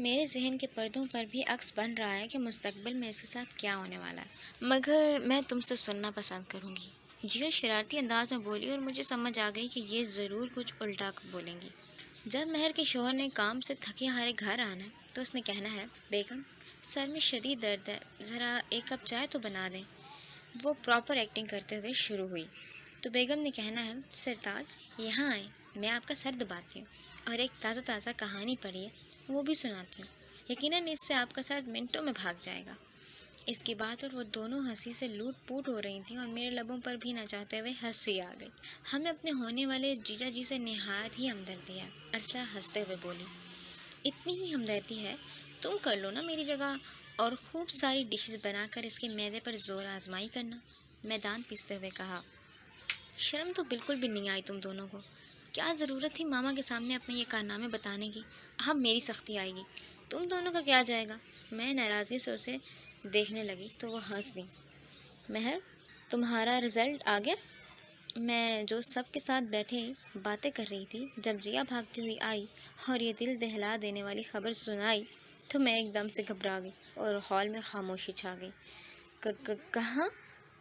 میرے ذہن کے پردوں پر بھی عکس بن رہا ہے کہ مستقبل میں اس کے ساتھ کیا ہونے والا ہے، مگر میں تم سے سننا پسند کروں گی۔ جیا شرارتی انداز میں بولی اور مجھے سمجھ آ گئی کہ یہ ضرور کچھ الٹا بولیں گی۔ جب مہر کے شوہر نے کام سے تھکے ہارے گھر آنا ہے تو اس نے کہنا ہے، بیگم سر میں شدید درد ہے، ذرا ایک کپ چائے تو بنا دیں۔ وہ پراپر ایکٹنگ کرتے ہوئے شروع ہوئی تو بیگم نے کہنا ہے، سرتاج یہاں آئیں، میں آپ کا سر دباتی ہوں اور ایک تازہ تازہ کہانی پڑھی ہے وہ بھی سناتی ہوں، یقیناً اس سے آپ کا سر منٹوں میں بھاگ جائے گا۔ اس کی بات پر وہ دونوں ہنسی سے لوٹ پوٹ ہو رہی تھیں اور میرے لبوں پر بھی نہ چاہتے ہوئے ہنسی آ گئی۔ ہمیں اپنے ہونے والے جیجا جی سے نہایت ہی ہمدردی ہے، ارسلہ ہنستے ہوئے بولی۔ اتنی ہی ہمدردی ہے، تم کر لو نا میری جگہ اور خوب ساری ڈشز بنا کر اس کے معدے پر زور آزمائی کرنا، میں دان پیستے ہوئے کہا۔ شرم تو بالکل بھی نہیں آئی تم دونوں کو، کیا ضرورت تھی ماما کے سامنے اپنے یہ کارنامے بتانے کی؟ اب میری سختی آئے گی، تم دونوں کا کیا جائے گا؟ میں ناراضگی سے اسے دیکھنے لگی تو وہ ہنس دی۔ مہر تمہارا رزلٹ آ گیا؟ میں جو سب کے ساتھ بیٹھے باتیں کر رہی تھی، جب جیا بھاگتی ہوئی آئی اور یہ دل دہلا دینے والی خبر سنائی تو میں ایک دم سے گھبرا گئی اور ہال میں خاموشی چھا گئی۔ کہاں؟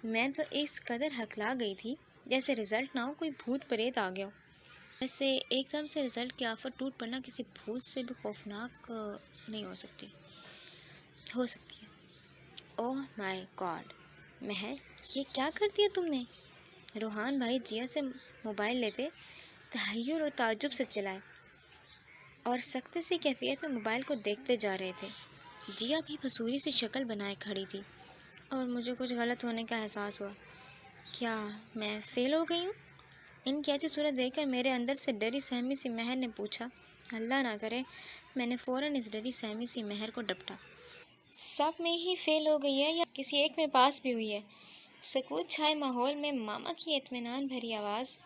میں تو اس قدر ہکلا گئی تھی جیسے رزلٹ نہ ہو کوئی بھوت پریت آ گیا ہو۔ ویسے ایک دم سے رزلٹ کی آفت ٹوٹ پڑنا کسی بھوت سے بھی خوفناک نہیں ہو سکتی ہے۔ اوہ مائی گاڈ، مہر یہ کیا کر دیا تم نے؟ روحان بھائی جیا سے موبائل لیتے تحیر اور تعجب سے چلائے اور سخت سی کیفیت میں موبائل کو دیکھتے جا رہے تھے۔ جیا بھی بھسوری سی شکل بنائے کھڑی تھی اور مجھے کچھ غلط ہونے کا احساس ہوا۔ کیا میں فیل ہو گئی ہوں؟ ان کی ایسی صورت دیکھ کر میرے اندر سے ڈری سہمی سی مہر نے پوچھا۔ اللہ نہ کرے، میں نے فوراً اس ڈری سہمی سی مہر کو ڈپٹا۔ سب میں ہی فیل ہو گئی ہے یا کسی ایک میں پاس بھی ہوئی ہے؟ سکوت چھائے ماحول میں ماما کی اطمینان بھری آواز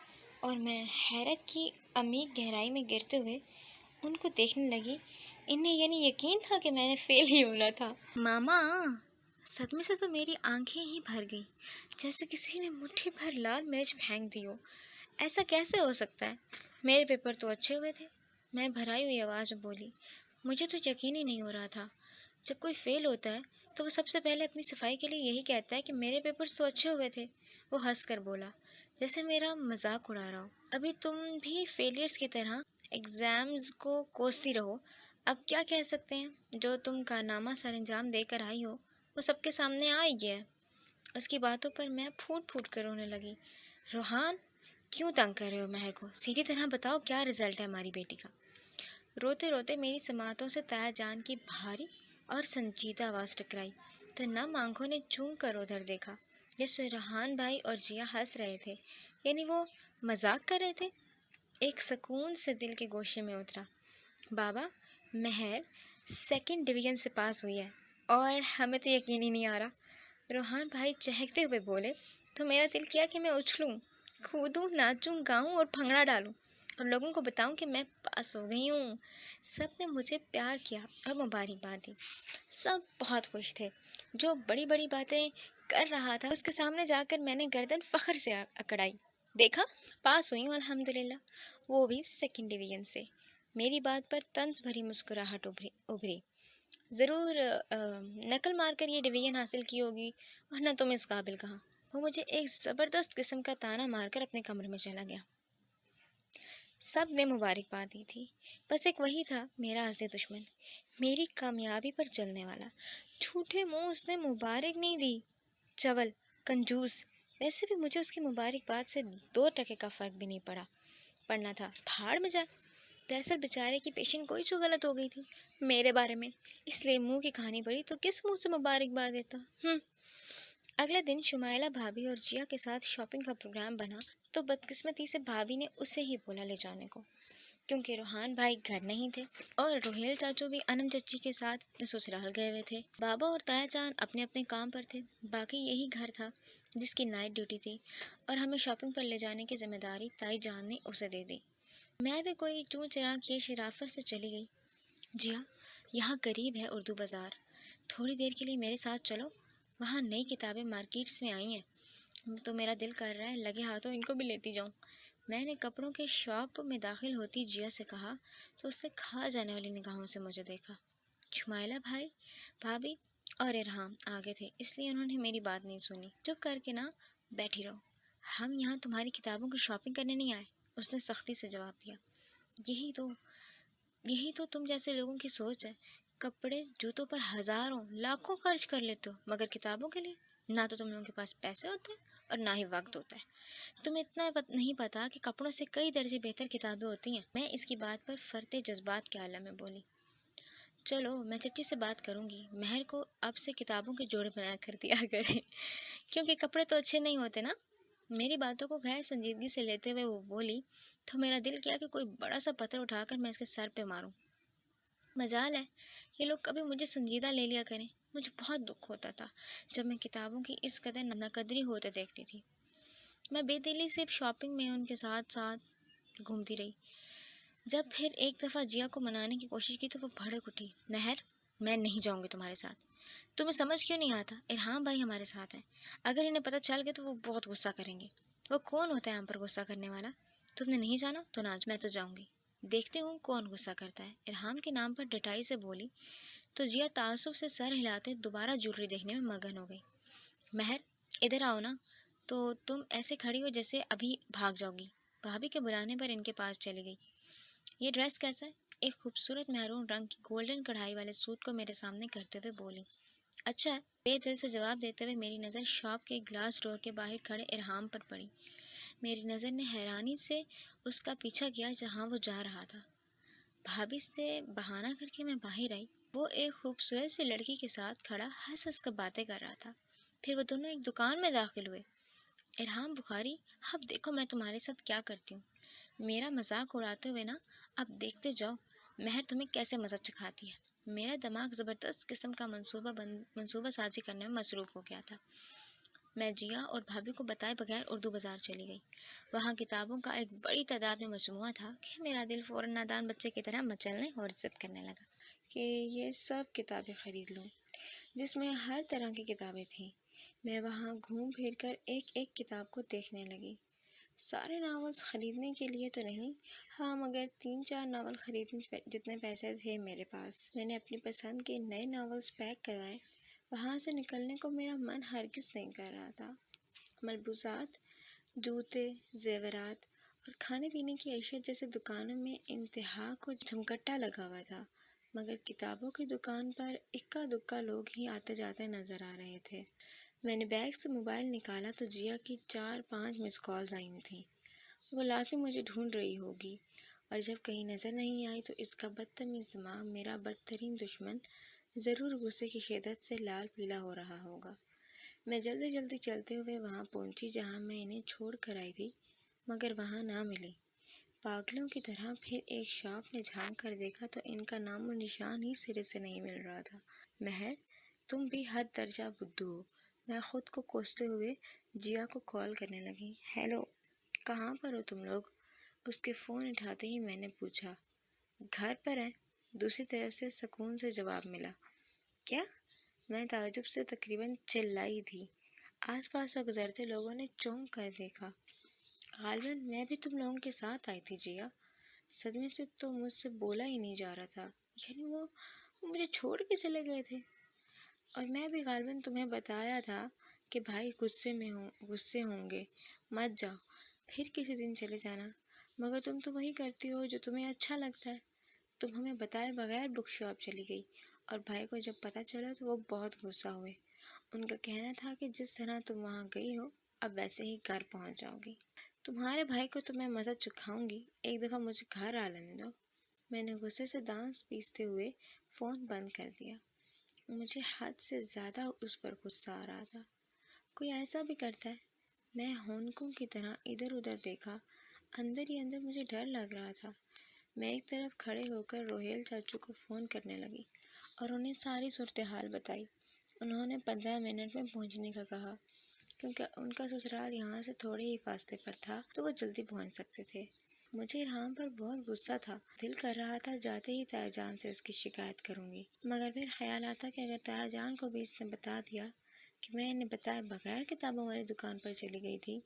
اور میں حیرت کی عمیق گہرائی میں گرتے ہوئے ان کو دیکھنے لگی۔ انہیں یعنی یقین تھا کہ میں نے فیل ہی ہونا تھا؟ ماما! صدمے سے تو میری آنکھیں ہی بھر گئیں، جیسے کسی نے مٹھی بھر لال مرچ پھینک دی ہو۔ ایسا کیسے ہو سکتا ہے؟ میرے پیپر تو اچھے ہوئے تھے، میں بھرائی ہوئی آواز میں بولی۔ مجھے تو یقین ہی نہیں ہو رہا تھا۔ جب کوئی فیل ہوتا ہے تو وہ سب سے پہلے اپنی صفائی کے لیے یہی کہتا ہے کہ میرے پیپرز تو اچھے ہوئے تھے۔ وہ ہنس کر بولا، جیسے میرا مذاق اڑا رہا ہو۔ ابھی تم بھی فیلیئرز کی طرح ایگزامز کو کوستی رہو۔ اب کیا کہہ سکتے ہیں؟ جو تم کارنامہ سر انجام دے کر آئی ہو وہ سب کے سامنے آ ہی گیا ہے۔ اس کی باتوں پر میں پھوٹ پھوٹ کر رونے لگی۔ روحان کیوں تنگ کر رہے ہو مہر کو؟ سیدھی طرح بتاؤ کیا رزلٹ ہے ہماری بیٹی کا؟ روتے روتے میری سماعتوں سے تایا جان کی بھاری اور سنجیدہ آواز ٹکرائی تو نم آنکھوں نے چونک کر ادھر دیکھا جیسے روحان بھائی اور جیا ہنس رہے تھے، یعنی وہ مذاق کر رہے تھے۔ ایک سکون سے دل کے گوشے میں اترا۔ بابا، مہر 2nd ڈویژن سے پاس ہوئی ہے اور ہمیں تو یقین ہی نہیں آ رہا۔ روحان بھائی چہکتے ہوئے بولے تو میرا دل کیا کہ میں اچھلوں، کودوں، ناچوں، گاؤں اور بھنگڑا ڈالوں اور لوگوں کو بتاؤں کہ میں پاس ہو گئی ہوں۔ سب نے مجھے پیار کیا اور مبارکباد دی۔ سب بہت خوش تھے۔ جو بڑی بڑی باتیں کر رہا تھا اس کے سامنے جا کر میں نے گردن فخر سے اکڑائی۔ دیکھا، پاس ہوئی ہوں الحمدللہ، وہ بھی 2nd ڈویژن سے۔ میری بات پر طنز بھری مسکراہٹ ابھری۔ ضرور نقل مار کر یہ ڈویژن حاصل کی ہوگی ورنہ تم اس قابل کہاں۔ وہ مجھے ایک زبردست قسم کا طعنہ مار کر اپنے کمرے میں چلا گیا۔ سب نے مبارکباد دی تھی، بس ایک وہی تھا میرا اصلی دشمن، میری کامیابی پر جلنے والا۔ جھوٹے منہ اس نے مبارک نہیں دی، چول، کنجوس۔ ویسے بھی مجھے اس کی مبارکباد سے 2 ٹکے کا فرق بھی نہیں پڑنا تھا، پھاڑ میں جائے۔ دراصل بیچارے کی پیشن کوئی جو غلط ہو گئی تھی میرے بارے میں، اس لیے منہ کی کھانی پڑی تو کس منہ سے مبارکباد دیتا۔ اگلے دن شمائلہ بھابھی اور جیا کے ساتھ شاپنگ کا پروگرام بنا تو بدقسمتی سے بھابھی نے اسے ہی بولا لے جانے کو، کیونکہ روحان بھائی گھر نہیں تھے اور روہیل چاچو بھی انم چچی کے ساتھ سسرال گئے ہوئے تھے۔ بابا اور تایا جان اپنے اپنے کام پر تھے، باقی یہی گھر تھا جس کی نائٹ ڈیوٹی تھی اور ہمیں شاپنگ پر لے جانے کی ذمہ داری تائی جان نے اسے دے دی۔ میں بھی کوئی چوں چراغ کیے شرافت سے چلی گئی۔ جیا، یہاں قریب ہے اردو بازار، تھوڑی دیر کے لیے میرے ساتھ چلو، وہاں نئی کتابیں مارکیٹس میں آئی ہیں تو میرا دل کر رہا ہے لگے ہاتھوں ان کو بھی لیتی جاؤں۔ میں نے کپڑوں کے شاپ میں داخل ہوتی جیا سے کہا تو اس نے کھا جانے والی نگاہوں سے مجھے دیکھا۔ شمائلہ بھائی، بھابھی اور ارحام آگے تھے، اس لیے انہوں نے میری بات نہیں سنی۔ چپ کر کے نا بیٹھی رہو، ہم یہاں تمہاری کتابوں کی شاپنگ کرنے نہیں آئے، اس نے سختی سے جواب دیا۔ یہی تو یہی تو تم جیسے لوگوں کی سوچ ہے، کپڑے جوتوں پر ہزاروں لاکھوں خرچ کر لیتے ہو، مگر کتابوں کے لیے نہ تو تم لوگوں کے پاس پیسے ہوتے ہیں اور نہ ہی وقت ہوتا ہے۔ تمہیں اتنا نہیں پتا کہ کپڑوں سے کئی درجے بہتر کتابیں ہوتی ہیں۔ میں اس کی بات پر فرتے جذبات کے عالم میں بولی۔ چلو میں چچی سے بات کروں گی، مہر کو اب سے کتابوں کے جوڑے بنا کر دیا کرے، کیونکہ کپڑے تو اچھے نہیں ہوتے نا۔ میری باتوں کو غیر سنجیدگی سے لیتے ہوئے وہ بولی تو میرا دل کیا کہ کوئی بڑا سا پتھر اٹھا کر میں اس کے سر پہ ماروں۔ مجال ہے یہ لوگ کبھی مجھے سنجیدہ لے لیا کریں۔ مجھے بہت دکھ ہوتا تھا جب میں کتابوں کی اس قدر ناقدری ہوتے دیکھتی تھی۔ میں بے دلی سے شاپنگ میں ان کے ساتھ ساتھ گھومتی رہی۔ جب پھر ایک دفعہ جیا کو منانے کی کوشش کی تو وہ بھڑک اٹھی۔ مہر، میں نہیں جاؤں گی تمہارے ساتھ۔ تمہیں سمجھ کیوں نہیں آتا؟ ارحام بھائی ہمارے ساتھ ہیں، اگر انہیں پتہ چل گیا تو وہ بہت غصہ کریں گے۔ وہ کون ہوتا ہے ہم پر غصہ کرنے والا؟ تم نے نہیں جانا تو نہ جاؤ، میں تو جاؤں گی، دیکھتی ہوں کون غصہ کرتا ہے۔ ارحام کے نام پر ڈٹائی سے بولی تو جیا تعصب سے سر ہلاتے دوبارہ جولری دیکھنے میں مگن ہو گئی۔ مہر ادھر آؤ نا، تو تم ایسے کھڑی ہو جیسے ابھی بھاگ جاؤ گی۔ بھابھی کے بلانے پر ان کے پاس چلی گئی۔ یہ ڈریس کیسا ہے؟ ایک خوبصورت میرون رنگ کی گولڈن کڑھائی والے سوٹ کو میرے سامنے کرتے ہوئے بولی۔ اچھا ہے، بے دل سے جواب دیتے ہوئے میری نظر شاپ کے گلاس ڈور کے باہر کھڑے ارحام پر پڑی۔ میری نظر نے حیرانی سے اس کا پیچھا کیا جہاں وہ جا رہا تھا۔ بھابھی سے بہانہ کر کے میں باہر آئی۔ وہ ایک خوبصورت سی لڑکی کے ساتھ کھڑا ہنس ہنس کر باتیں کر رہا تھا۔ پھر وہ دونوں ایک دکان میں داخل ہوئے۔ ارحام بخاری، اب دیکھو میں تمہارے ساتھ کیا کرتی ہوں۔ میرا مذاق اڑاتے ہوئے نا اب دیکھتے جاؤ مہر تمہیں کیسے مزہ چکھاتی ہے۔ میرا دماغ زبردست قسم کا منصوبہ سازی کرنے میں مصروف ہو گیا تھا۔ میں جیا اور بھابھی کو بتائے بغیر اردو بازار چلی گئی۔ وہاں کتابوں کا ایک بڑی تعداد میں مجموعہ تھا کہ میرا دل فوراً نادان بچے کی طرح مچلنے اور عزت کرنے لگا کہ یہ سب کتابیں خرید لوں، جس میں ہر طرح کی کتابیں تھیں۔ میں وہاں گھوم پھر کر ایک ایک کتاب کو دیکھنے لگی۔ سارے ناولز خریدنے کے لیے تو نہیں، ہاں مگر 3-4 ناول خریدنے جتنے پیسے تھے میرے پاس۔ میں نے اپنی پسند کے نئے ناولز پیک کروائے۔ وہاں سے نکلنے کو میرا من ہرگز نہیں کر رہا تھا۔ ملبوسات، جوتے، زیورات اور کھانے پینے کی اشیاء جیسے دکانوں میں انتہا کو جھمکٹا لگا ہوا تھا، مگر کتابوں کی دکان پر اکا دکا لوگ ہی آتے جاتے نظر آ رہے تھے۔ میں نے بیگ سے موبائل نکالا تو جیا کی 4-5 مس کالز آئی ہوئی تھیں۔ وہ لازم مجھے ڈھونڈ رہی ہوگی، اور جب کہیں نظر نہیں آئی تو اس کا بدتمیز دماغ، میرا بدترین دشمن، ضرور غصے کی شدت سے لال پیلا ہو رہا ہوگا۔ میں جلدی جلدی چلتے ہوئے وہاں پہنچی جہاں میں انہیں چھوڑ کر آئی تھی، مگر وہاں نہ ملی۔ پاگلوں کی طرح پھر ایک شاپ میں جھانک کر دیکھا تو ان کا نام و نشان ہی سرے سے نہیں مل رہا تھا۔ مہر، تم بھی حد درجہ بدھو ہو، میں خود کو کوستے ہوئے جیا کو کال کرنے لگی۔ ہیلو، کہاں پر ہو تم لوگ؟ اس کے فون اٹھاتے ہی میں نے پوچھا۔ گھر پر ہیں، دوسری طرف سے سکون سے جواب ملا۔ کیا؟ میں تعجب سے تقریباً چلائی تھی۔ آس پاس سے گزرتے لوگوں نے چونک کر دیکھا۔ غالباً میں بھی تم لوگوں کے ساتھ آئی تھی جیا۔ صدمے سے تو مجھ سے بولا ہی نہیں جا رہا تھا، یعنی وہ مجھے چھوڑ کے چلے گئے تھے، اور میں بھی غالباً تمہیں بتایا تھا کہ بھائی غصے ہوں گے، مت جاؤ، پھر کسی دن چلے جانا، مگر تم تو وہی کرتی ہو جو تمہیں اچھا لگتا ہے۔ تم ہمیں بتائے بغیر بک شاپ چلی گئی، اور بھائی کو جب پتہ چلا تو وہ بہت غصہ ہوئے۔ ان کا کہنا تھا کہ جس طرح تم وہاں گئی ہو اب ویسے ہی گھر پہنچ جاؤ گی۔ تمہارے بھائی کو تو میں مزہ چکھاؤں گی، ایک دفعہ مجھے گھر آ لینے دو۔ میں نے غصے سے دانت پیستے ہوئے فون بند کر دیا۔ مجھے حد سے زیادہ اس پر غصہ آ رہا تھا۔ کوئی ایسا بھی کرتا ہے؟ میں ہونکوں کی طرح ادھر ادھر دیکھا، اندر ہی اندر مجھے ڈر لگ رہا تھا۔ میں ایک طرف کھڑے ہو کر روہیل چاچو کو فون کرنے لگی اور انہیں ساری صورتحال بتائی۔ انہوں نے 15 منٹ میں پہنچنے کا کہا، کیونکہ ان کا سسرال یہاں سے تھوڑے ہی فاصلے پر تھا تو وہ جلدی پہنچ سکتے تھے۔ مجھے ارحام پر بہت غصہ تھا، دل کر رہا تھا جاتے ہی تایا جان سے اس کی شکایت کروں گی، مگر پھر خیال آتا کہ اگر تایا جان کو بھی اس نے بتا دیا کہ میں انہیں بتائے بغیر کتابوں والی دکان پر چلی گئی تھی،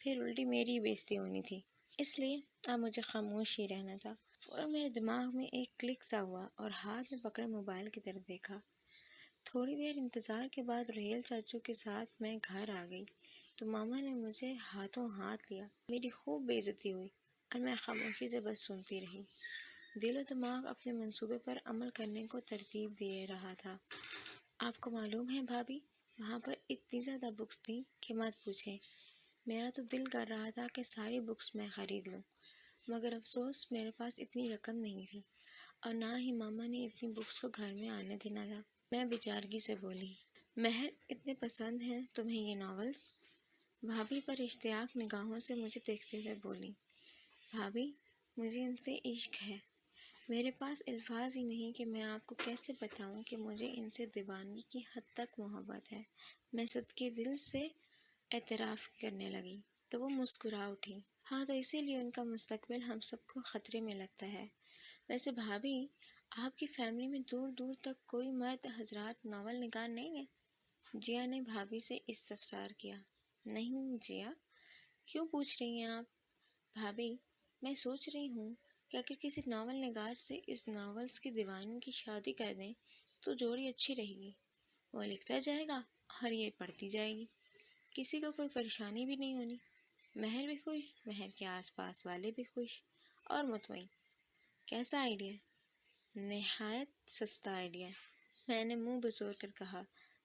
پھر الٹی میری بےعزتی ہونی تھی، اس لیے اب مجھے خاموش ہی رہنا تھا۔ فوراً میرے دماغ میں ایک کلک سا ہوا اور ہاتھ میں پکڑے موبائل کی طرف دیکھا۔ تھوڑی دیر انتظار کے بعد ریحل چاچو کے ساتھ میں گھر آ گئی تو ماما نے مجھے ہاتھوں ہاتھ لیا۔ میری خوب بے عزتی ہوئی اور میں خاموشی سے بس سنتی رہی۔ دل و دماغ اپنے منصوبے پر عمل کرنے کو ترتیب دے رہا تھا۔ آپ کو معلوم ہے بھابھی، وہاں پر اتنی زیادہ بکس تھیں کہ مت پوچھیں۔ میرا تو دل کر رہا تھا کہ ساری بکس میں خرید لوں، مگر افسوس میرے پاس اتنی رقم نہیں تھی اور نہ ہی ماما نے اتنی بکس کو گھر میں آنے دینا تھا۔ میں بیچارگی سے بولی، مہر اتنے پسند ہیں تمہیں یہ ناولز؟ بھابھی پر اشتیاق نگاہوں سے مجھے دیکھتے ہوئے بولی، بھابھی مجھے ان سے عشق ہے۔ میرے پاس الفاظ ہی نہیں کہ میں آپ کو کیسے بتاؤں کہ مجھے ان سے دیوانگی کی حد تک محبت ہے۔ میں صدقے دل سے اعتراف کرنے لگی تو وہ مسکرا اٹھی۔ ہاں تو اسی لیے ان کا مستقبل ہم سب کو خطرے میں لگتا ہے۔ ویسے بھابھی، آپ کی فیملی میں دور دور تک کوئی مرد حضرات ناول نگار نہیں ہے؟ جیا نے بھابھی سے استفسار کیا۔ نہیں جیا، کیوں پوچھ رہی ہیں آپ؟ بھابھی، میں سوچ رہی ہوں کہ اگر کسی ناول نگار سے اس ناولز کی دیوانی کی شادی کر دیں تو جوڑی اچھی رہے گی۔ وہ لکھتا جائے گا اور یہ پڑھتی جائے گی، کسی کو کوئی پریشانی بھی نہیں ہونی، مہر بھی خوش، مہر کے آس پاس والے بھی خوش اور مطمئن۔ کیسا آئیڈیا؟ نہایت سستا آئیڈیا، میں نے منہ بزور کر کہا۔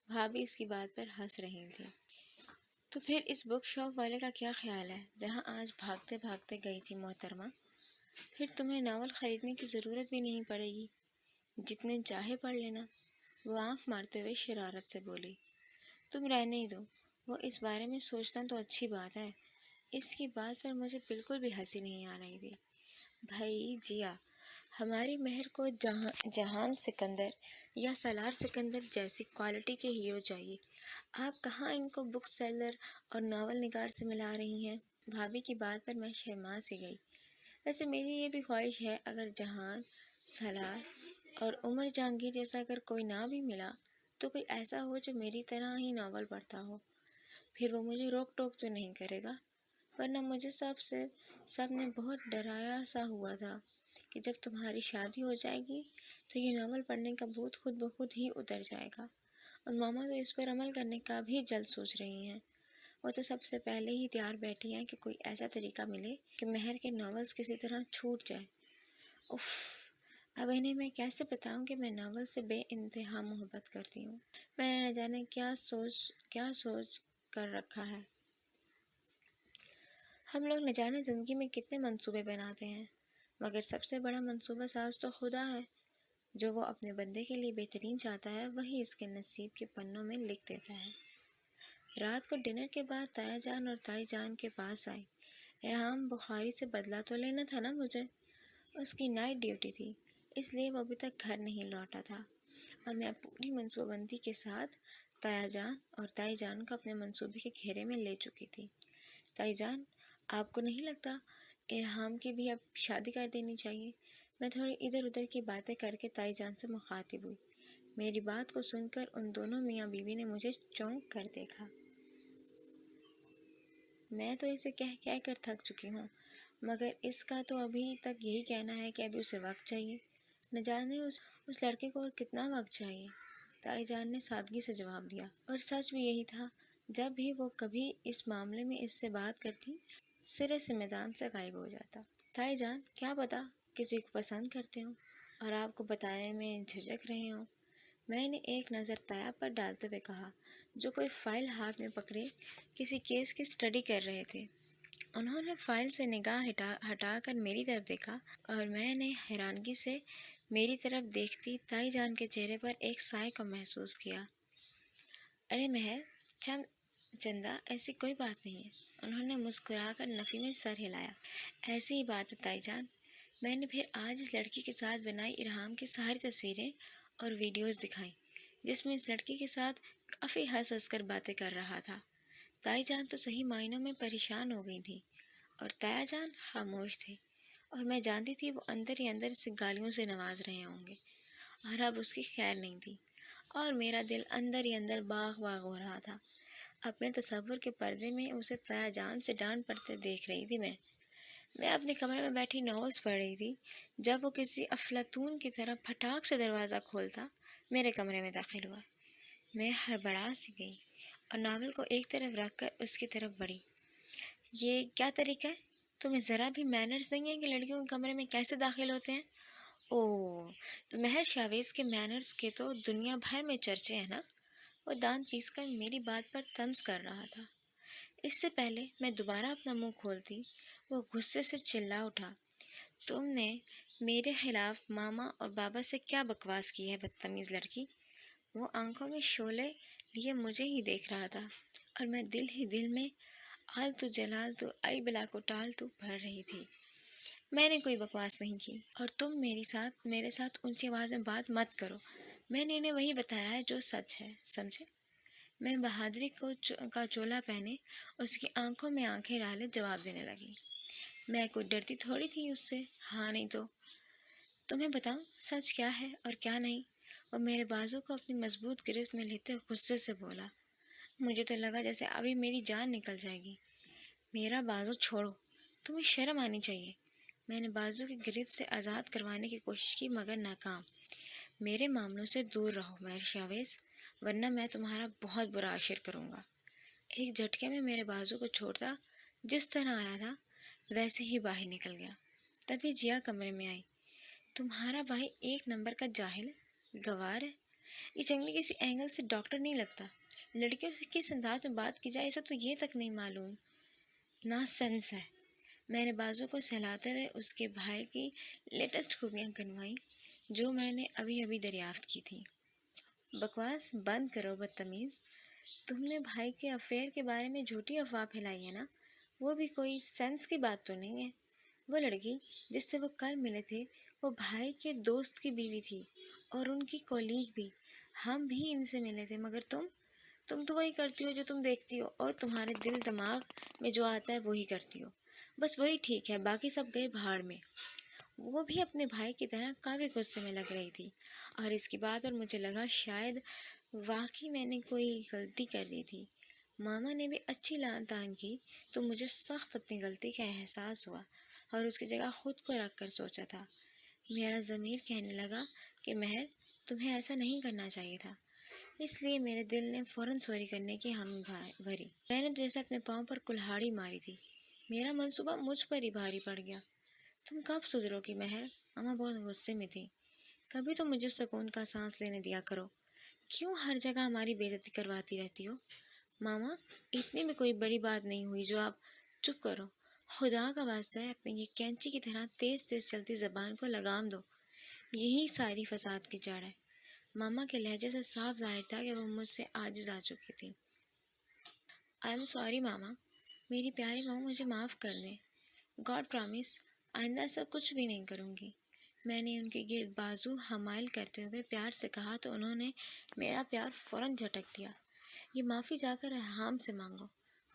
بھابھی اس کی بات پر ہنس رہی تھی۔ تو پھر اس بک شاپ والے کا کیا خیال ہے جہاں آج بھاگتے بھاگتے گئی تھی محترمہ؟ پھر تمہیں ناول خریدنے کی ضرورت بھی نہیں پڑے گی، جتنے چاہے پڑھ لینا۔ وہ آنکھ مارتے ہوئے شرارت سے بولی۔ تم رہنے ہی دو، وہ اس بارے میں سوچنا تو اچھی بات ہے۔ اس کی بات پر مجھے بالکل بھی ہنسی نہیں آ رہی تھی۔ بھائی جیا، ہماری مہر کو جہان سکندر یا سالار سکندر جیسی کوالٹی کے ہیرو چاہیے، آپ کہاں ان کو بک سیلر اور ناول نگار سے ملا رہی ہیں؟ بھابھی کی بات پر میں شرما سی گئی۔ ویسے میری یہ بھی خواہش ہے، اگر جہان، سالار اور عمر جہانگیر جیسا اگر کوئی نہ بھی ملا تو کوئی ایسا ہو جو میری طرح ہی ناول پڑھتا ہو، پھر وہ مجھے روک ٹوک تو نہیں کرے گا، ورنہ مجھے سب نے بہت ڈرایا سا ہوا تھا کہ جب تمہاری شادی ہو جائے گی تو یہ ناول پڑھنے کا بھوت خود بخود ہی اتر جائے گا، اور ماما تو اس پر عمل کرنے کا بھی جلد سوچ رہی ہیں۔ وہ تو سب سے پہلے ہی تیار بیٹھی ہیں کہ کوئی ایسا طریقہ ملے کہ مہر کے ناولز کسی طرح چھوٹ جائے۔ اف، اب انہیں میں کیسے بتاؤں کہ میں ناول سے بے انتہا محبت کرتی ہوں۔ میں نے نہ جانے کیا سوچ کر رکھا ہے۔ ہم لوگ نہ جانے زندگی میں کتنے منصوبے بناتے ہیں، مگر سب سے بڑا منصوبہ ساز تو خدا ہے۔ جو وہ اپنے بندے کے لیے بہترین چاہتا ہے وہی اس کے نصیب کے پنوں میں لکھ دیتا ہے۔ رات کو ڈنر کے بعد تایا جان اور تائی جان کے پاس آئی۔ ارحام بخاری سے بدلہ تو لینا تھا نا مجھے، اس کی نائٹ ڈیوٹی تھی، اس لیے وہ ابھی تک گھر نہیں لوٹا تھا، اور میں پوری منصوبہ بندی کے ساتھ تایا جان اور تائی جان کو اپنے منصوبے کے گھیرے میں لے چکی تھی۔ تائی جان، آپ کو نہیں لگتا ارحام کی بھی اب شادی کر دینی چاہیے؟ میں تھوڑی ادھر ادھر کی باتیں کر کے تائی جان سے مخاطب ہوئی۔ میری بات کو سن کر ان دونوں میاں بیوی نے مجھے چونک کر دیکھا۔ میں تو اسے کہہ کر تھک چکی ہوں، مگر اس کا تو ابھی تک یہی کہنا ہے کہ ابھی اسے وقت چاہیے۔ نہ جانے اس لڑکے کو اور کتنا وقت چاہیے؟ تائی جان نے سادگی سے جواب دیا، اور سچ بھی یہی تھا۔ جب بھی وہ کبھی اس معاملے میں اس سے بات کرتی، سرے سے میدان سے غائب ہو جاتا۔ تائی جان، کیا پتا کسی کو پسند کرتے ہوں اور آپ کو بتانے میں جھجک رہے ہوں۔ میں نے ایک نظر تایا پر ڈالتے ہوئے کہا، جو کوئی فائل ہاتھ میں پکڑے کسی کیس کی اسٹڈی کر رہے تھے۔ انہوں نے فائل سے نگاہ ہٹا کر میری طرف دیکھا، اور میں نے حیرانگی سے میری طرف دیکھتی تائی جان کے چہرے پر ایک سائے کو محسوس کیا۔ ارے مہر چندہ ایسی کوئی بات نہیں ہے، انہوں نے مسکرا کر نفی میں سر ہلایا۔ ایسی ہی بات ہے تائی جان۔ میں نے پھر آج اس لڑکی کے ساتھ بنائی ارحام کی ساری تصویریں اور ویڈیوز دکھائیں، جس میں اس لڑکی کے ساتھ کافی ہنس کر باتیں کر رہا تھا۔ تائی جان تو صحیح معنوں میں پریشان ہو گئی تھی، اور تایا جان خاموش تھے، اور میں جانتی تھی وہ اندر ہی اندر سے گالیوں سے نواز رہے ہوں گے، اور اب اس کی خیر نہیں تھی، اور میرا دل اندر ہی اندر باغ باغ ہو رہا تھا۔ اپنے تصور کے پردے میں اسے تایا جان سے ڈانٹ پڑتے دیکھ رہی تھی میں۔ میں اپنے کمرے میں بیٹھی ناولس پڑھ رہی تھی جب وہ کسی افلاطون کی طرح پھٹاک سے دروازہ کھولتا میرے کمرے میں داخل ہوا۔ میں ہڑبڑا سی گئی اور ناول کو ایک طرف رکھ کر اس کی طرف بڑھی۔ یہ کیا طریقہ ہے؟ تمہیں ذرا بھی مینرز نہیں ہے کہ لڑکیوں کے کمرے میں کیسے داخل ہوتے ہیں؟ اوہ، تو مہر شاویز کے مینرز کے تو دنیا بھر میں چرچے ہیں نا؟ وہ دانت پیس کر میری بات پر طنز کر رہا تھا۔ اس سے پہلے میں دوبارہ اپنا منہ کھولتی وہ غصے سے چلا اٹھا، تم نے میرے خلاف ماما اور بابا سے کیا بکواس کی ہے بدتمیز لڑکی؟ وہ آنکھوں میں شعلے لیے مجھے ہی دیکھ رہا تھا اور میں دل ہی دل میں آل تو جلال تو ای بلا کو ٹال تو پڑھ رہی تھی۔ میں نے کوئی بکواس نہیں کی اور تم میرے ساتھ اونچی آواز میں بات مت کرو۔ میں نے انہیں وہی بتایا ہے جو سچ ہے، سمجھے؟ میں بہادری کا چولا پہنے اس کی آنکھوں میں آنکھیں ڈالے جواب دینے لگی۔ میں کوئی ڈرتی تھوڑی تھی اس سے، ہاں نہیں تو۔ تمہیں بتاؤں سچ کیا ہے اور کیا نہیں؟ وہ میرے بازو کو اپنی مضبوط گرفت میں لیتے غصے سے بولا۔ مجھے تو لگا جیسے ابھی میری جان نکل جائے گی۔ میرا بازو چھوڑو، تمہیں شرم آنی چاہیے۔ میں نے بازو کی گرفت سے آزاد کروانے کی کوشش کی مگر ناکام۔ میرے معاملوں سے دور رہو مہر شاویز، ورنہ میں تمہارا بہت برا عاشر کروں گا۔ ایک جھٹکے میں میرے بازو کو چھوڑتا جس طرح آیا تھا ویسے ہی باہر نکل گیا۔ تبھی جیا کمرے میں آئی۔ تمہارا بھائی ایک نمبر کا جاہل ہے، گوار ہے۔ یہ جنگلی کسی اینگل سے ڈاکٹر نہیں لگتا۔ لڑکیوں سے کس انداز میں بات کی جائے اسے تو یہ تک نہیں معلوم۔ نا سینس ہے۔ میں نے بازو کو سہلاتے ہوئے اس کے بھائی کی لیٹسٹ خوبیاں گنوائیں جو میں نے ابھی ابھی دریافت کی تھی۔ بکواس بند کرو بدتمیز، تم نے بھائی کے افیئر کے بارے میں جھوٹی افواہ پھیلائی ہے نا؟ وہ بھی کوئی سینس کی بات تو نہیں ہے۔ وہ لڑکی جس سے وہ کل ملے تھے وہ بھائی کے دوست کی بیوی تھی اور ان کی کولیگ بھی۔ ہم بھی ان سے ملے تھے مگر تم تو وہی کرتی ہو جو تم دیکھتی ہو اور تمہارے دل دماغ میں جو آتا ہے وہی کرتی ہو، بس وہی ٹھیک ہے، باقی سب گئے بھاڑ میں۔ وہ بھی اپنے بھائی کی طرح کافی غصے میں لگ رہی تھی اور اس کی بات پر مجھے لگا شاید واقعی میں نے کوئی غلطی کر دی تھی۔ ماما نے بھی اچھی لان تان کی تو مجھے سخت اپنی غلطی کا احساس ہوا اور اس کی جگہ خود کو رکھ کر سوچا تھا۔ میرا ضمیر کہنے لگا کہ مہر تمہیں ایسا نہیں کرنا چاہیے تھا، اس لیے میرے دل نے فوراً سوری کرنے کی حامی بھری۔ میں نے جیسے اپنے پاؤں پر کلہاڑی ماری تھی، میرا منصوبہ مجھ پر ہی بھاری پڑ گیا۔ تم کب سدھرو گی مہر؟ ماما بہت غصے میں تھی۔ کبھی تو مجھے سکون کا سانس لینے دیا کرو، کیوں ہر جگہ ہماری بے عزتی کرواتی رہتی ہو؟ ماما اتنی بھی کوئی بڑی بات نہیں ہوئی جو آپ چپ کرو، خدا کا واسطہ ہے اپنی یہ کینچی کی طرح تیز تیز چلتی زبان کو لگام دو، یہی ساری فساد کی جڑ ہے۔ ماما کے لہجے سے صاف ظاہر تھا کہ وہ مجھ سے عاجز آ چکی تھی۔ آئی ایم سوری ماما، میری پیاری ماما مجھے معاف کر دیں۔ گاڈ پرامس آئندہ ایسا کچھ بھی نہیں کروں گی۔ میں نے ان کے گرد بازو حمائل کرتے ہوئے پیار سے کہا تو انہوں نے میرا پیار فوراً جھٹک دیا۔ یہ معافی جا کر ارحام سے مانگو،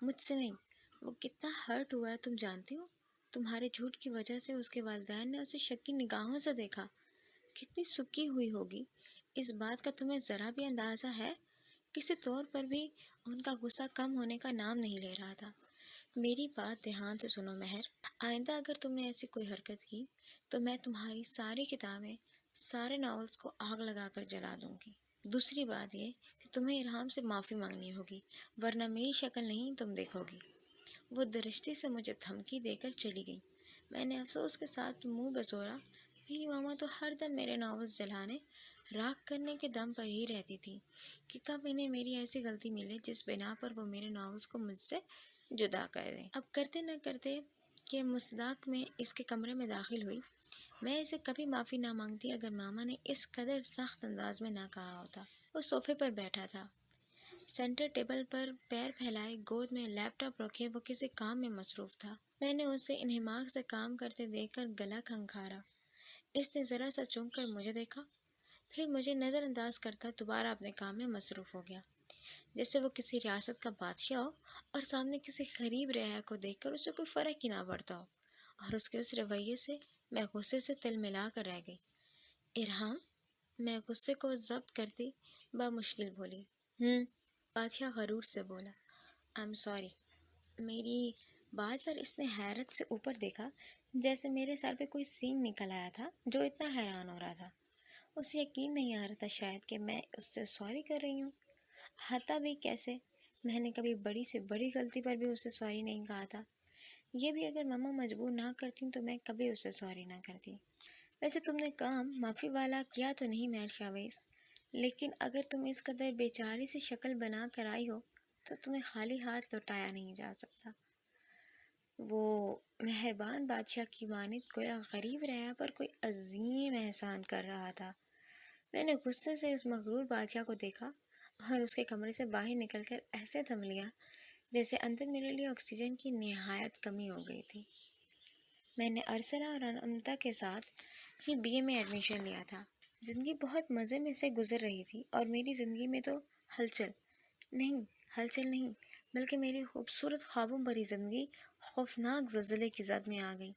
مجھ سے نہیں۔ وہ کتنا ہرٹ ہوا ہے تم جانتی ہو؟ تمہارے جھوٹ کی وجہ سے اس کے والدین نے اسے شکی نگاہوں سے دیکھا۔ کتنی سکی ہوئی ہوگی، اس بات کا تمہیں ذرا بھی اندازہ ہے؟ کسی طور پر بھی ان کا غصہ کم ہونے کا نام نہیں لے رہا تھا۔ میری بات دھیان سے سنو مہر، آئندہ اگر تم نے ایسی کوئی حرکت کی تو میں تمہاری ساری کتابیں، سارے ناولز کو آگ لگا کر جلا دوں گی۔ دوسری بات یہ کہ تمہیں ارحام سے معافی مانگنی ہوگی، ورنہ میری شکل نہیں تم دیکھو گی۔ وہ درشتی سے مجھے دھمکی دے کر چلی گئی۔ میں نے افسوس کے ساتھ منہ بسورا۔ میری ماما تو ہر دم میرے ناولز جلانے، راکھ کرنے کے دم پر ہی رہتی تھی کہ کب انہیں میری ایسی غلطی ملے جس بنا پر وہ میرے ناولز کو مجھ سے جدا کر دیں۔ اب کرتے نہ کرتے کہ مصداق میں اس کے کمرے میں داخل ہوئی، میں اسے کبھی معافی نہ مانگتی اگر ماما نے اس قدر سخت انداز میں نہ کہا ہوتا۔ وہ صوفے پر بیٹھا تھا، سینٹر ٹیبل پر پیر پھیلائے گود میں لیپ ٹاپ رکھے وہ کسی کام میں مصروف تھا۔ میں نے اسے انہماک سے کام کرتے دیکھ کر گلا کھنکھارا۔ اس نے ذرا سا چونک کر مجھے دیکھا، پھر مجھے نظر انداز کرتا دوبارہ اپنے کام میں مصروف ہو گیا، جیسے وہ کسی ریاست کا بادشاہ ہو اور سامنے کسی غریب رعایا کو دیکھ کر اسے کوئی فرق ہی نہ پڑتا ہو۔ اور اس کے اس رویے سے میں غصے سے تل ملا کر رہ گئی۔ ارحام، میں غصے کو ضبط کرتی بامشکل بولی۔ بادشاہ غرور سے بولا۔ آئی ایم سوری، میری بات پر اس نے حیرت سے اوپر دیکھا، جیسے میرے سر پہ کوئی سینگ نکل آیا تھا، جو اتنا حیران ہو رہا تھا۔ اسے یقین نہیں آ رہا تھا شاید کہ میں اس سے سوری کر رہی ہوں۔ آتا بھی کیسے؟ میں نے کبھی بڑی سے بڑی غلطی پر بھی اسے سوری نہیں کہا تھا۔ یہ بھی اگر مما مجبور نہ کرتی تو میں کبھی اسے سوری نہ کرتی۔ ویسے تم نے کام معافی والا کیا تو نہیں مہر شاویز، لیکن اگر تم اس قدر بیچاری سی شکل بنا کر آئی ہو تو تمہیں خالی ہاتھ لوٹایا نہیں جا سکتا۔ وہ مہربان بادشاہ کی مانند گویا غریب رعایا پر کوئی عظیم احسان کر رہا تھا۔ میں نے غصے سے اس مغرور بادشاہ کو دیکھا اور اس کے کمرے سے باہر نکل کر ایسے تھم لیا جیسے اندر میرے لیے آکسیجن کی نہایت کمی ہو گئی تھی۔ میں نے ارسلہ اور انمتا کے ساتھ ہی BA میں ایڈمیشن لیا تھا۔ زندگی بہت مزے میں سے گزر رہی تھی اور میری زندگی میں تو ہلچل نہیں بلکہ میری خوبصورت خوابوں بھری زندگی خوفناک زلزلے کی زد میں آ گئی۔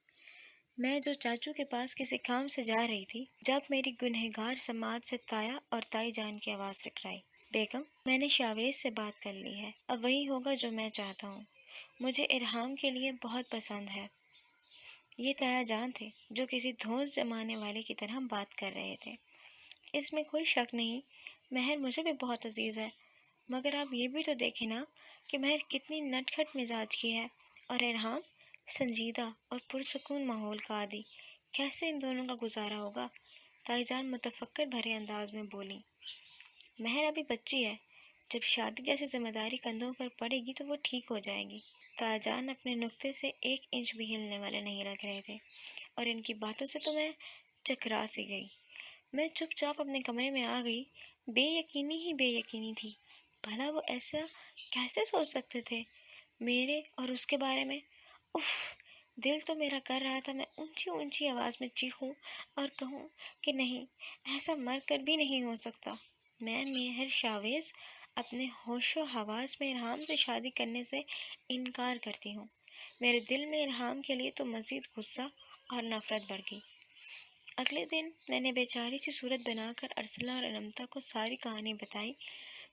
میں جو چاچو کے پاس کسی کام سے جا رہی تھی جب میری گنہگار سماعت سے تایا اور تائی جان کی آواز ٹکرائی۔ بیگم، میں نے شاویز سے بات کر لی ہے، اب وہی ہوگا جو میں چاہتا ہوں۔ مجھے ارحام کے لیے بہت پسند ہے۔ یہ تایا جان تھے جو کسی دھونس جمانے والے کی طرح بات کر رہے تھے۔ اس میں کوئی شک نہیں، مہر مجھے بھی بہت عزیز ہے، مگر آپ یہ بھی تو دیکھیں نا کہ مہر کتنی نٹ کھٹ مزاج کی ہے اور ارحام سنجیدہ اور پرسکون ماحول کا عادی۔ کیسے ان دونوں کا گزارا ہوگا؟ تائی جان متفکر بھرے انداز میں بولی۔ مہر ابھی بچی ہے، جب شادی جیسی ذمہ داری کندھوں پر پڑے گی تو وہ ٹھیک ہو جائے گی۔ تائی جان اپنے نقطے سے 1 انچ بھی ہلنے والے نہیں لگ رہے تھے اور ان کی باتوں سے تو میں چکرا سی گئی۔ میں چپ چاپ اپنے کمرے میں آ گئی۔ بے یقینی تھی، بھلا وہ ایسا کیسے سوچ سکتے تھے میرے اور اس کے بارے میں؟ اف، دل تو میرا کر رہا تھا میں اونچی آواز میں چیخوں اور کہوں کہ نہیں، ایسا مر کر بھی نہیں ہو سکتا۔ میں مہر شاویز اپنے ہوش و حواس میں ارحام سے شادی کرنے سے انکار کرتی ہوں۔ میرے دل میں ارحام کے لیے تو مزید غصہ اور نفرت بڑھ گئی۔ اگلے دن میں نے بیچاری سی صورت بنا کر ارسلہ اور انمتا کو ساری کہانی بتائی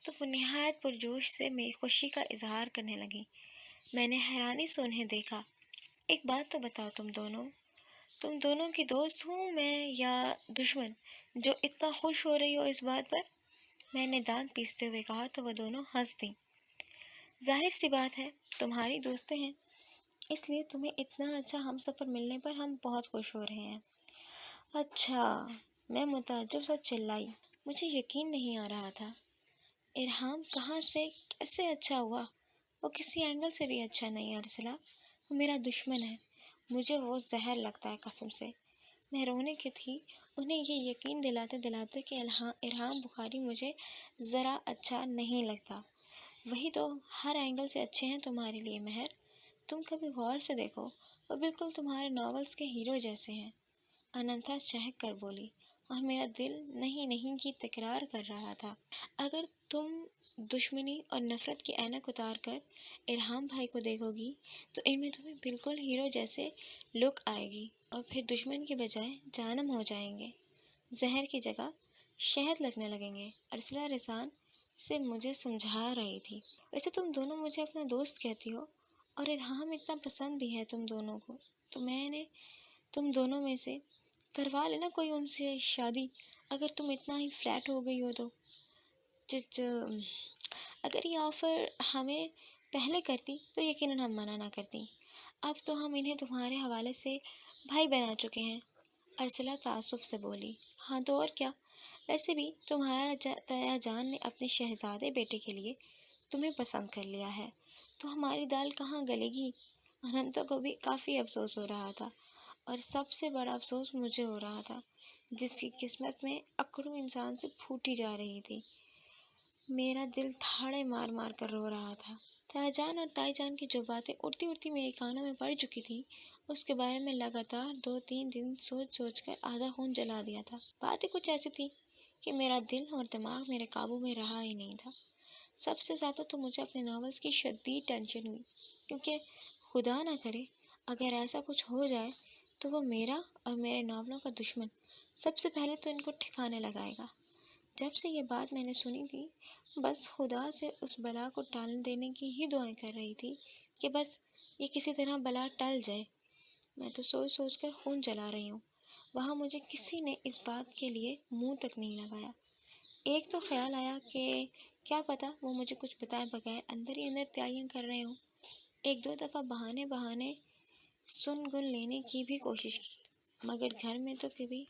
تو وہ نہایت پرجوش سے میری خوشی کا اظہار کرنے لگی۔ میں نے حیرانی سے انہیں دیکھا۔ ایک بات تو بتاؤ، تم دونوں کی دوست ہوں میں یا دشمن، جو اتنا خوش ہو رہی ہو اس بات پر؟ میں نے دانت پیستے ہوئے کہا تو وہ دونوں ہنس دیں۔ ظاہر سی بات ہے، تمہاری دوستیں ہیں، اس لیے تمہیں اتنا اچھا ہم سفر ملنے پر ہم بہت خوش ہو رہے ہیں۔ اچھا، میں متعجب سا چلائی، مجھے یقین نہیں آ رہا تھا۔ ارحام کہاں سے کیسے اچھا ہوا؟ وہ کسی اینگل سے بھی اچھا نہیں ارسلہ، وہ میرا دشمن ہے، مجھے وہ زہر لگتا ہے قسم سے۔ میں رونے کی تھی انہیں یہ یقین دلاتے کہ ارحام بخاری مجھے ذرا اچھا نہیں لگتا۔ وہی تو ہر اینگل سے اچھے ہیں تمہارے لیے مہر، تم کبھی غور سے دیکھو، وہ بالکل تمہارے ناولز کے ہیرو جیسے ہیں۔ اننتا چہک کر بولی اور میرا دل نہیں کی تکرار کر رہا تھا۔ اگر تم دشمنی اور نفرت کی اینک اتار کر ارحام بھائی کو دیکھو گی تو ان میں تمہیں بالکل ہیرو جیسے لک آئے گی اور پھر دشمن کے بجائے جانم ہو جائیں گے، زہر کی جگہ شہد لگنے لگیں گے۔ ارسلہ رسان سے مجھے سمجھا رہی تھی۔ ویسے تم دونوں مجھے اپنا دوست کہتی ہو اور ارحام اتنا پسند بھی ہے تم دونوں کو، تو میں نے تم دونوں میں سے کروا لینا کوئی ان سے شادی، اگر تم اتنا ہی فلیٹ ہو گئی ہو تو۔ اگر یہ آفر ہمیں پہلے کرتی تو یقیناً ہم منع نہ کرتی، اب تو ہم انہیں تمہارے حوالے سے بھائی بنا چکے ہیں، ارسلہ تعصب سے بولی۔ ہاں تو اور کیا، ویسے بھی تمہارا تایا جان نے اپنے شہزادے بیٹے کے لیے تمہیں پسند کر لیا ہے، تو ہماری دال کہاں گلے گی؟ انمتا کو بھی کافی افسوس ہو رہا تھا اور سب سے بڑا افسوس مجھے ہو رہا تھا، جس کی قسمت میں اکڑوں انسان سے پھوٹی جا رہی تھی۔ میرا دل تھاڑے مار مار کر رو رہا تھا۔ تایا جان اور تائی جان کی جو باتیں اڑتی میرے کانوں میں پڑ چکی تھیں، اس کے بارے میں لگاتار 2-3 دن سوچ کر آدھا خون جلا دیا تھا۔ باتیں کچھ ایسی تھی کہ میرا دل اور دماغ میرے قابو میں رہا ہی نہیں تھا۔ سب سے زیادہ تو مجھے اپنے ناولز کی شدید ٹینشن ہوئی، کیونکہ خدا نہ کرے اگر ایسا کچھ ہو جائے تو وہ میرا اور میرے ناولوں کا دشمن سب سے پہلے تو ان کو ٹھکانے لگائے گا۔ جب سے یہ بات میں نے سنی تھی، بس خدا سے اس بلا کو ٹال دینے کی ہی دعائیں کر رہی تھی کہ بس یہ کسی طرح بلا ٹل جائے۔ میں تو سوچ سوچ کر خون جلا رہی ہوں۔ وہاں مجھے کسی نے اس بات کے لیے منہ تک نہیں لگایا۔ ایک تو خیال آیا کہ کیا پتہ وہ مجھے کچھ بتائے بغیر اندر ہی اندر تیاریاں کر رہے ہوں۔ ایک دو دفعہ بہانے بہانے سن گن لینے کی بھی کوشش کی، مگر گھر میں تو کبھی